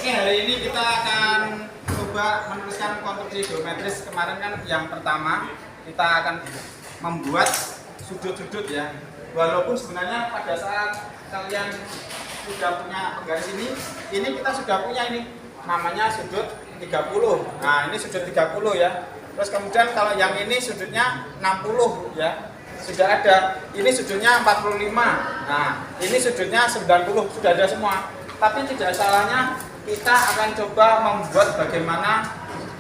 Oke, hari ini kita akan coba menuliskan konstruksi geometris. Kemarin kan yang pertama kita akan membuat sudut-sudut ya. Walaupun sebenarnya pada saat kalian sudah punya penggaris ini kita sudah punya ini namanya sudut 30. Nah, ini sudut 30 ya. Terus kemudian kalau yang ini sudutnya 60 ya. Sudah ada. Ini sudutnya 45. Nah, ini sudutnya 90, sudah ada semua. Tapi tidak salahnya kita akan coba membuat bagaimana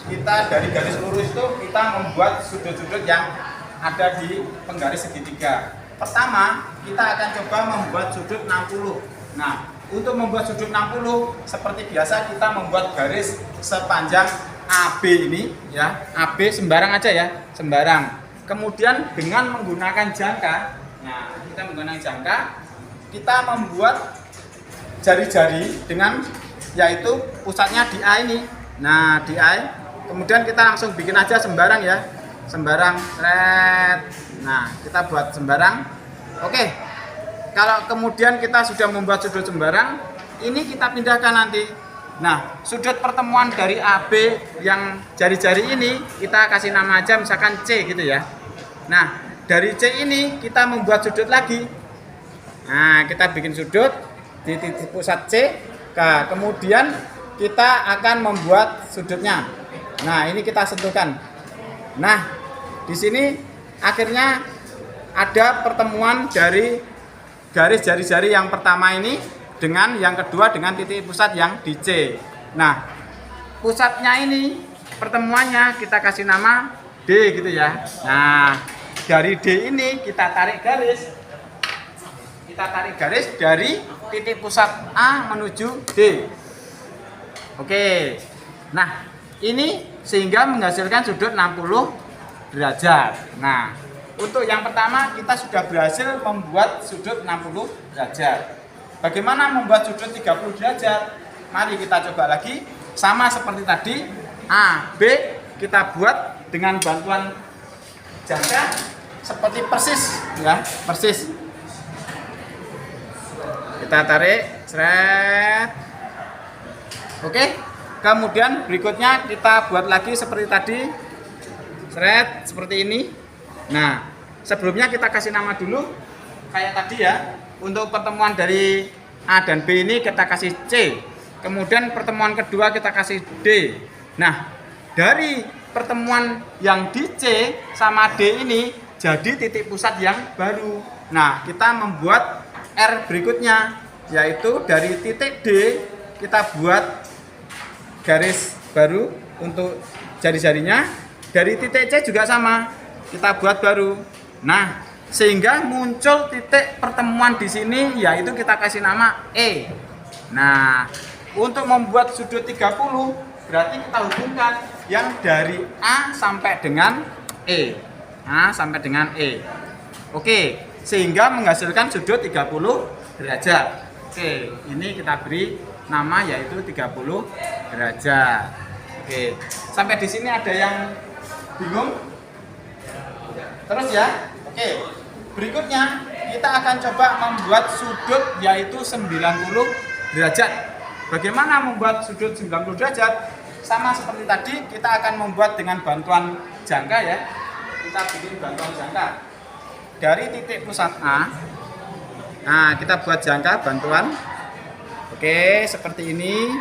kita dari garis lurus itu kita membuat sudut-sudut yang ada di penggaris segitiga. Pertama, kita akan coba membuat sudut 60. Nah, untuk membuat sudut 60 seperti biasa kita membuat garis sepanjang AB ini ya. AB sembarang aja ya, sembarang. Kemudian dengan menggunakan jangka, nah kita menggunakan jangka, kita membuat jari-jari dengan yaitu pusatnya di A ini. Nah di A, kemudian kita langsung bikin aja sembarang ya, sembarang red. Nah kita buat sembarang. Oke, kalau kemudian kita sudah membuat sudut sembarang, ini kita pindahkan nanti. Nah sudut pertemuan dari AB yang jari-jari ini kita kasih nama aja misalkan C gitu ya. Nah dari C ini kita membuat sudut lagi. Nah kita bikin sudut di titik pusat C. Nah, kemudian kita akan membuat sudutnya. Nah ini kita sentuhkan. Nah di sini akhirnya ada pertemuan dari garis jari-jari yang pertama ini dengan yang kedua dengan titik pusat yang di C. Nah pusatnya ini pertemuannya kita kasih nama D gitu ya. Nah dari D ini kita tarik garis. Kita tarik garis dari titik pusat A menuju D. Oke. Nah, ini sehingga menghasilkan sudut 60 derajat. Nah, untuk yang pertama kita sudah berhasil membuat sudut 60 derajat. Bagaimana membuat sudut 30 derajat? Mari kita coba lagi. Sama seperti tadi, A, B kita buat dengan bantuan jangka seperti persis ya, persis. Kita tarik, seret. Oke. Kemudian berikutnya kita buat lagi seperti tadi. Seret seperti ini. Nah, sebelumnya kita kasih nama dulu kayak tadi ya. Untuk pertemuan dari A dan B ini kita kasih C. Kemudian pertemuan kedua kita kasih D. Nah, dari pertemuan yang di C sama D ini jadi titik pusat yang baru. Nah, kita membuat R berikutnya, yaitu dari titik D kita buat garis baru untuk jari-jarinya. Dari titik C juga sama, kita buat baru. Nah, sehingga muncul titik pertemuan di sini, yaitu kita kasih nama E. Nah, untuk membuat sudut 30 berarti kita hubungkan yang dari A sampai dengan E. A sampai dengan E. Oke, sehingga menghasilkan sudut 30 derajat. Oke, ini kita beri nama yaitu 30 derajat. Oke, sampai di sini ada yang bingung? Terus ya. Oke, berikutnya kita akan coba membuat sudut yaitu 90 derajat. Bagaimana membuat sudut 90 derajat? Sama seperti tadi, kita akan membuat dengan bantuan jangka ya. Kita bikin bantuan jangka dari titik pusat A. Nah kita buat jangka bantuan. Oke, seperti ini.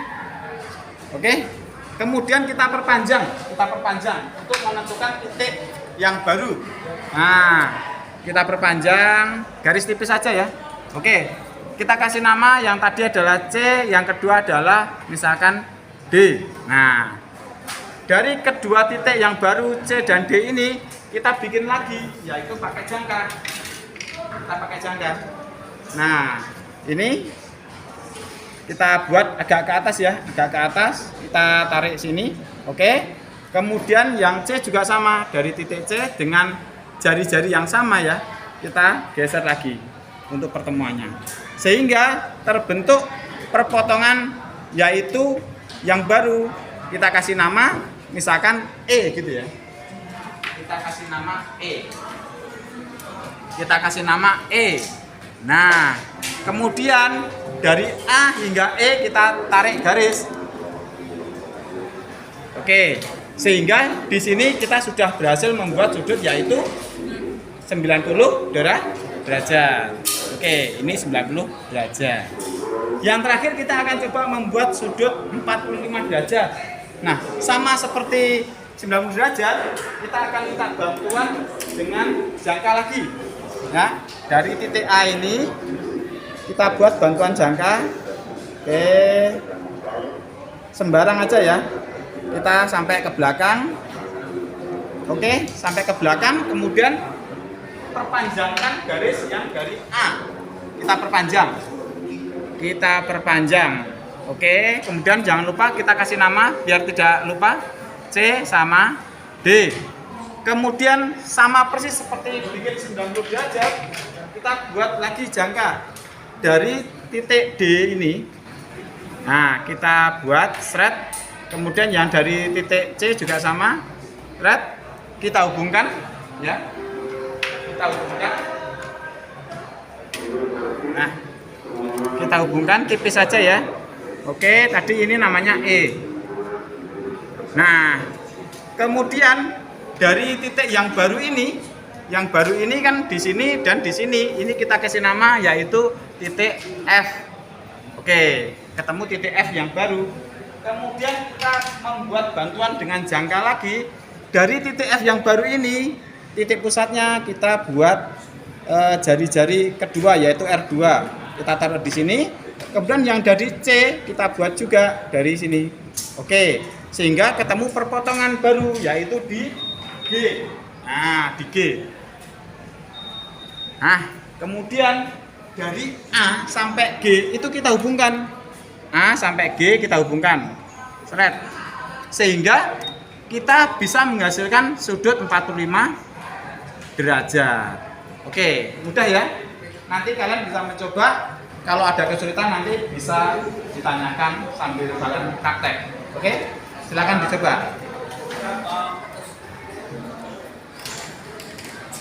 Oke, kemudian kita perpanjang untuk menentukan titik yang baru. Nah kita perpanjang garis tipis saja ya. Oke, kita kasih nama yang tadi adalah C, yang kedua adalah misalkan D. Nah dari kedua titik yang baru C dan D ini kita bikin lagi, yaitu pakai jangka. Kita pakai jangka. Nah, ini kita buat agak ke atas ya, agak ke atas. Kita tarik sini, oke. Kemudian yang C juga sama, dari titik C dengan jari-jari yang sama ya, kita geser lagi untuk pertemuannya. Sehingga terbentuk perpotongan, yaitu yang baru. Kita kasih nama, misalkan E gitu ya. Kita kasih nama E. Kita kasih nama E. Nah, kemudian dari A hingga E kita tarik garis. Oke, sehingga di sini kita sudah berhasil membuat sudut yaitu 90 derajat. Oke, ini 90 derajat. Yang terakhir kita akan coba membuat sudut 45 derajat. Nah, sama seperti 90 derajat, kita akan minta bantuan dengan jangka lagi. Ya, dari titik A ini kita buat bantuan jangka. Oke, sembarang aja ya. Kita sampai ke belakang. Oke, sampai ke belakang, kemudian perpanjangkan garis yang dari A. Kita perpanjang. Oke, kemudian jangan lupa kita kasih nama biar tidak lupa. C sama D. Kemudian sama persis seperti bikin 90 derajat, kita buat lagi jangka dari titik D ini. Nah, kita buat seret. Kemudian yang dari titik C juga sama, seret. Kita hubungkan, ya. Kita hubungkan. Nah, kita hubungkan tipis saja ya. Oke, tadi ini namanya E. Nah, kemudian dari titik yang baru ini kan di sini dan di sini, ini kita kasih nama yaitu titik F. Oke, ketemu titik F yang baru. Kemudian kita membuat bantuan dengan jangka lagi. Dari titik F yang baru ini, titik pusatnya kita buat jari-jari kedua yaitu R2. Kita taruh di sini. Kemudian yang dari C kita buat juga dari sini. Oke, sehingga ketemu perpotongan baru yaitu di G. Nah, di G. Nah, kemudian dari A sampai G itu kita hubungkan. A sampai G kita hubungkan. Seret. Sehingga kita bisa menghasilkan sudut 45 derajat. Oke, mudah ya. Nanti kalian bisa mencoba. Kalau ada kesulitan nanti bisa ditanyakan sambil kalian praktek. Oke, silakan dicoba.